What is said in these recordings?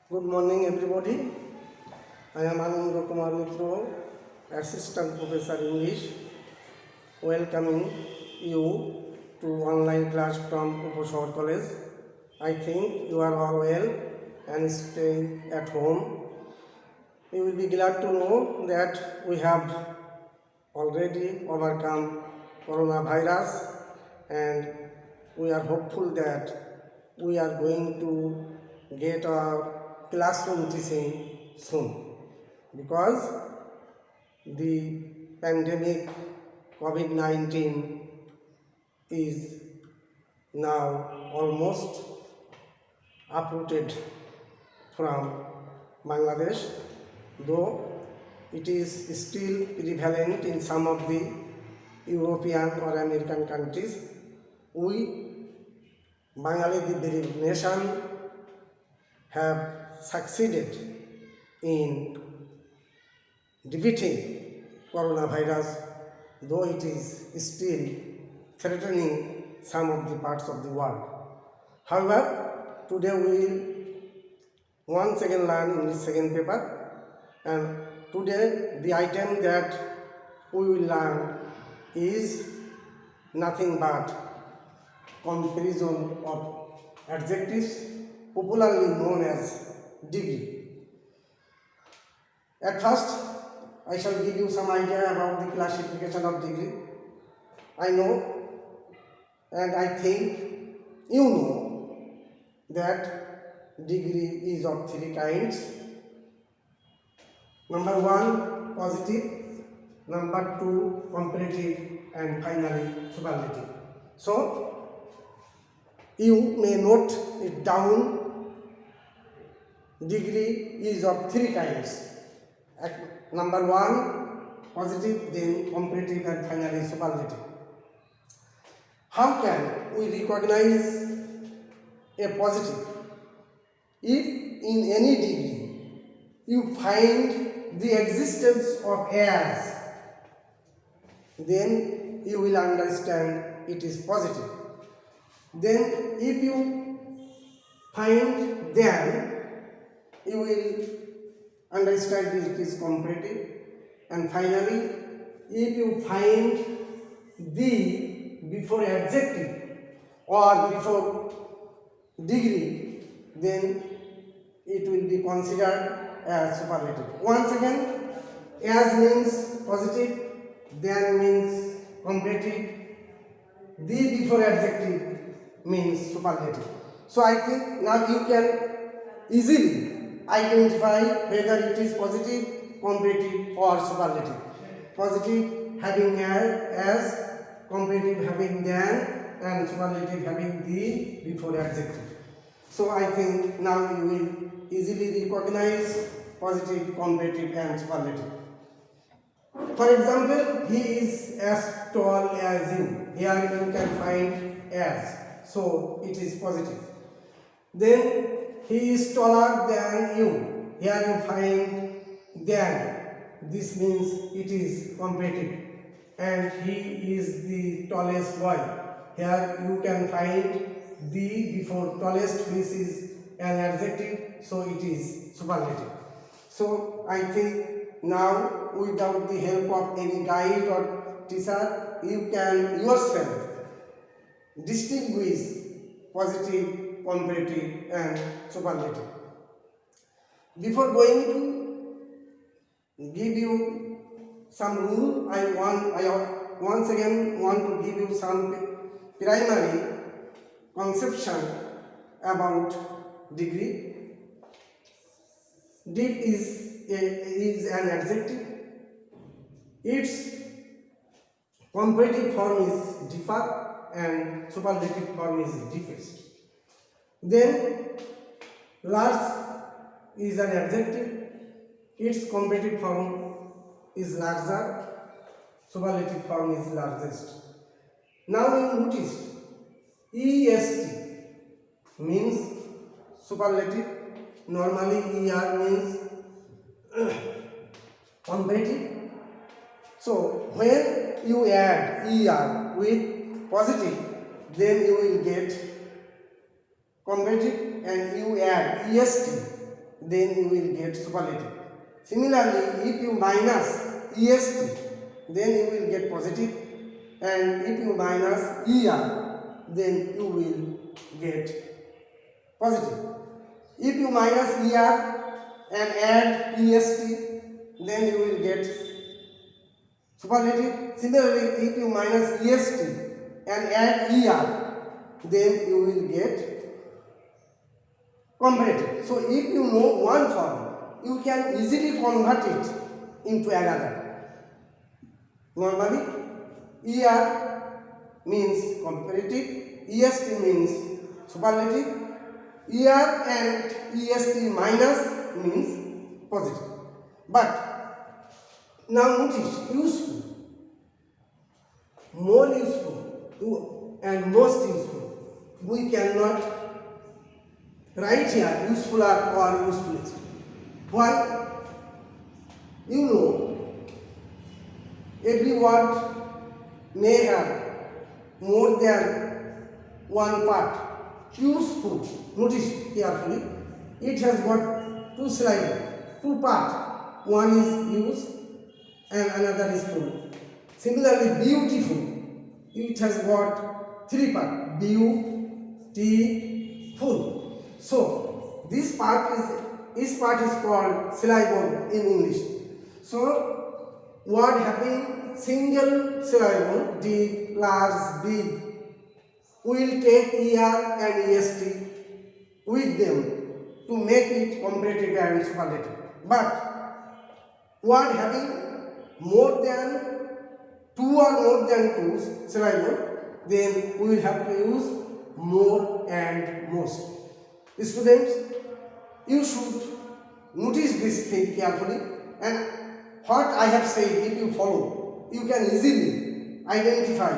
Good morning, everybody. I am Anand Kumar Mitro, Assistant Professor English, welcoming you to online class from Upashahor College. I think you are all well and stay at home. You will be glad to know that we have already overcome coronavirus, and we are hopeful that we are going to get our classroom teaching soon, because the pandemic COVID-19 is now almost uprooted from Bangladesh, though it is still prevalent in some of the European or American countries. We, Bengali, the nation, have succeeded in defeating coronavirus, though it is still threatening some of the parts of the world. However, today we will once again learn English second paper, and today the item that we will learn is nothing but comparison of adjectives, popularly known as degree. At first, I shall give you some idea about the classification of degree. I know and I think you know that degree is of three kinds. Number one, positive. Number two, comparative, and finally superlative. So, you may note it down. Degree is of three kinds. Number one, positive, then comparative, and finally superlative. How can we recognize a positive? If in any degree you find the existence of as, then you will understand it is positive. Then if you find then, you will understand it is comparative. And finally, if you find the before adjective or before degree, then it will be considered as superlative. Once again, as means positive, then means comparative, the before adjective means superlative. So I think now you can easily identify whether it is positive, comparative, or superlative. Positive having as, comparative having than, and superlative having the before adjective. So I think now you will easily recognize positive, comparative, and superlative. For example, he is as tall as you. Here you can find as, so it is positive. Then he is taller than you. Here you find than. This means it is comparative. And he is the tallest boy. Here you can find the before tallest, which is an adjective, so it is superlative. So I think now, without the help of any guide or teacher, you can yourself distinguish positive, comparative, and superlative. Before going to give you some rule, I once again want to give you some primary conception about degree. Deep is an adjective. Its comparative form is deeper and superlative form is deepest. Then large is an adjective. Its comparative form is larger, superlative form is largest. Now you notice est means superlative. Normally er means comparative. So when you add er with positive, then you will get comparative, and you add est then you will get superlative. Similarly, if you minus est, then you will get positive, and if you minus er, then you will get positive. If you minus er and add est, then you will get superlative. Similarly, if you minus est and add er, then you will get comparative. So if you know one form, you can easily convert it into another. Normally, er means comparative, est means superlative, er and est minus means positive. But now notice, useful, more useful and most useful. We cannot write here useful or useful. Why? You know, every word may have more than one part. Useful, notice carefully, it has got two syllables, two parts. One is use and another is full. Similarly, beautiful, it has got three parts, beautiful. So this part is called syllable in English. So word having single syllable, deep, large, big, will take er and est with them to make it comparative and superlative. But word having more than two or more than two syllable, then we will have to use more and most. Students, you should notice this thing carefully, and what I have said, if you follow, you can easily identify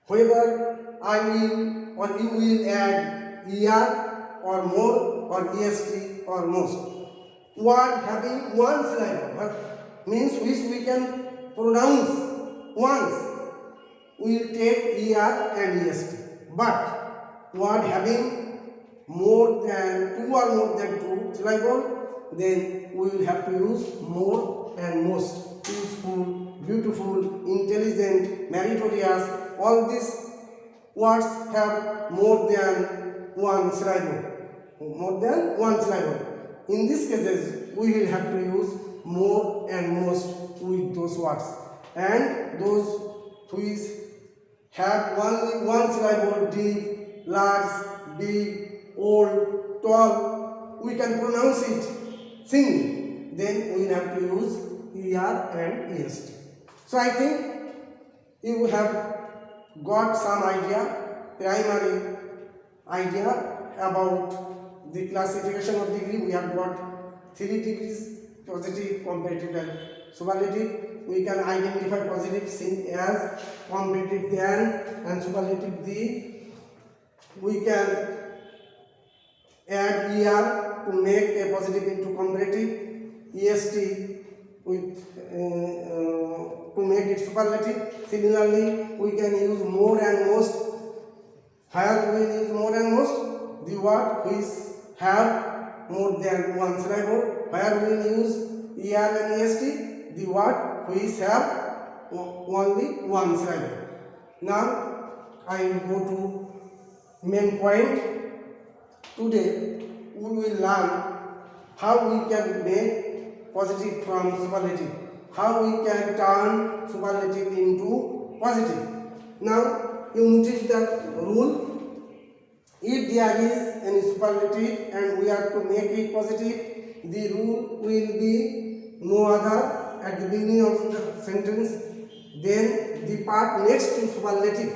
whether I will or you will add er or more or est or most. Word having one syllable means which we can pronounce once, we will take er and est. But word having more than two or more than two syllable, then we will have to use more and most. Useful, beautiful, intelligent, meritorious, all these words have more than one syllable. More than one syllable. In these cases, we will have to use more and most with those words. And those which have only one syllable, deep, large, big, old, tall, we can pronounce it singly. Then we will have to use er and est. So I think you have got some primary idea about the classification of degree. We have got 3 degrees: positive, comparative and superlative. We can identify positive as comparative than and superlative the. We can add er to make a positive into comparative, est with to make it superlative. Similarly, we can use more and most. Where we use more and most, the word which have more than one syllable. Where we use er and est, the word which have only one syllable. Now I will go to main point. Today we will learn how we can make positive from superlative, how we can turn superlative into positive. Now you notice the rule. If there is any superlative and we are to make it positive, the rule will be no other at the beginning of the sentence, then the part next to superlative,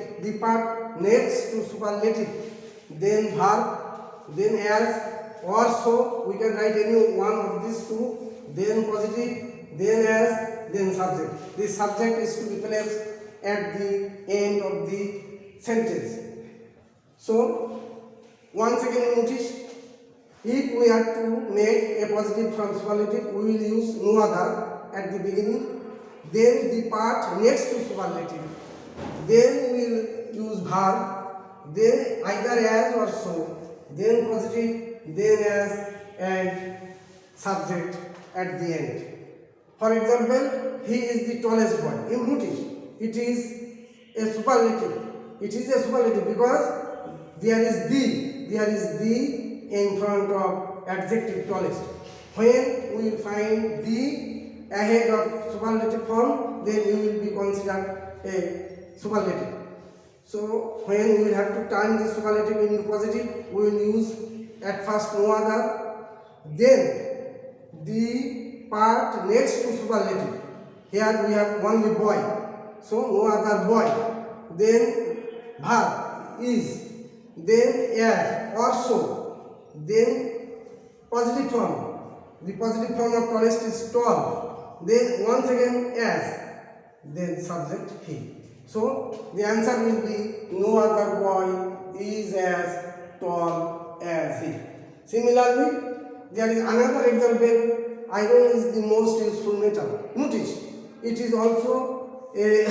then verb, then as, or so. We can write any one of these two, then positive, then as, then subject. This subject is to be placed at the end of the sentence. So once again you notice, if we have to make a positive from superlative, we will use no other at the beginning, then the part next to superlative, then we will use verb, then either as or so, then positive, then as, and subject at the end. For example, he is the tallest boy. You notice it is a superlative. It is a superlative because there is the in front of adjective tallest. When we will find the ahead of superlative form, then you will be considered a superlative. So when we will have to turn the superlative into positive, we will use at first no other, then the part next to superlative. Here we have only boy, so no other boy. Then verb is, then as or so, then positive form. The positive form of tallest is tall. Then once again as, then subject he. So the answer will be no other boy is as tall as he. Similarly, there is another example. Iron is the most useful metal. Notice it is also a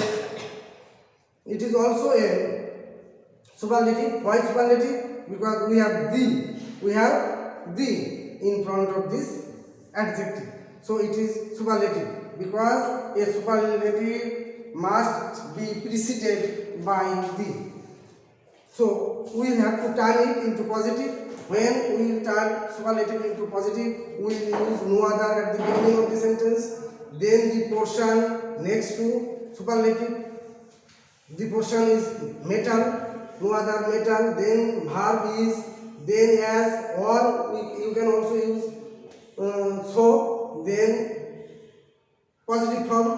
superlative. Why superlative? Because we have the in front of this adjective. So it is superlative because a superlative must be preceded by the. So we will have to turn it into positive. When we will turn superlative into positive, we will use no other at the beginning of the sentence. Then the portion next to superlative. The portion is metal, no other metal. Then verb is, then as, or you can also use so. Then positive form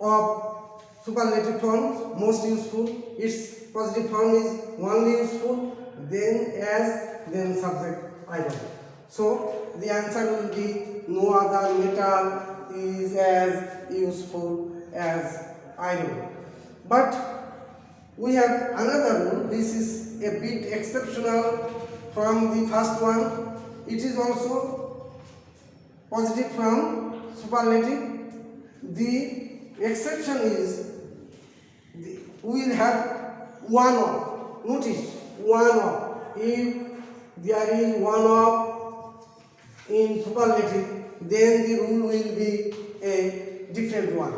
of superlative forms most useful. Its positive form is only useful. Then as, then subject iron. So the answer will be no other metal is as useful as iron. But we have another rule. This is a bit exceptional from the first one. It is also positive from superlative. The exception is we will have one of. Notice one of. If there is one of in superlative, then the rule will be a different one.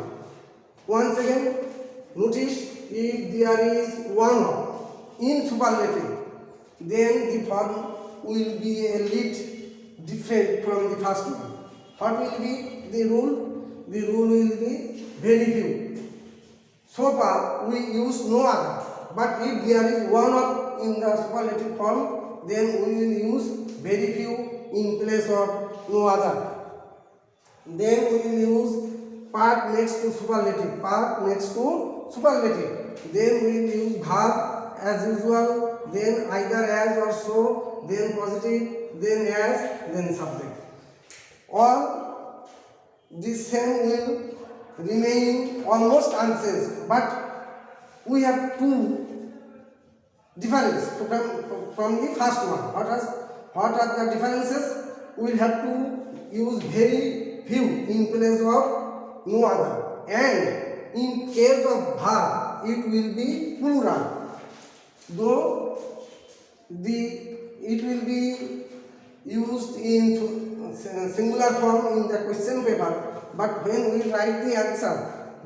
Once again, notice if there is one of in superlative, then the form will be a little different from the first one. What will be the rule? The rule will be very few. So far we use no other, but if there is one of in the superlative form, then we will use very few in place of no other. Then we will use part next to superlative. Then we will use verb as usual. Then either as or so. Then positive. Then as. Then subject. All this same will remain almost unchanged, but we have two differences from the first one. What are the differences? We will have to use very few in place of no other, and in case of verb it will be plural, though it will be used in singular form in the question paper, but when we write the answer,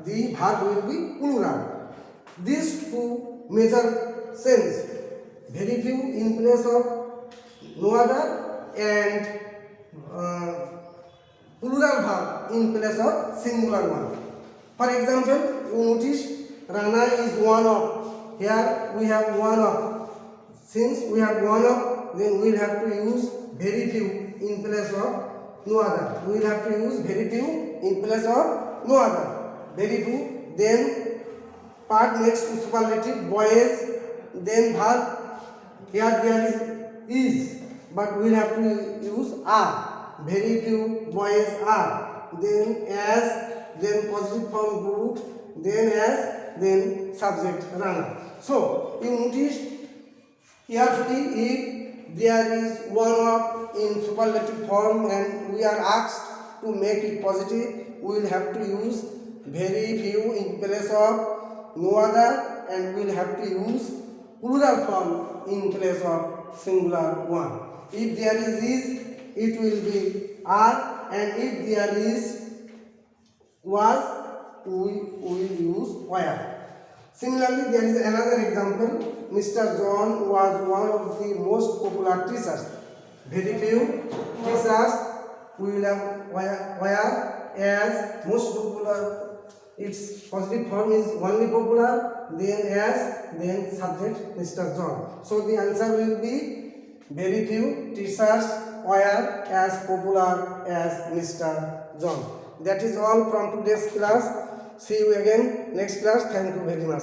the verb will be plural. These two major sense, very few in place of no other, and plural verb in place of singular one. For example, you notice Rana is one of. Here we have one of. Since we have one of, then we will have to use very few in place of no other. We will have to use very few in place of no other. Very few. Then part next to superlative, boys. Then verb. Here there is, but we will have to use are. Very few boys are. Then as, then positive form group, then as, then subject Rana. So you notice carefully, if there is one of in superlative form and we are asked to make it positive, we will have to use very few in place of no other, and we will have to use plural form in place of singular one. If there is it will be are, and if there is was, we will use were. Similarly, there is another example. Mr. John was one of the most popular teachers. Very few teachers we will have were as most popular. Its positive form is only popular, then as, then subject Mr. John. So the answer will be very few teachers were as popular as Mr. John. That is all from today's class. See you again next class. Thank you very much.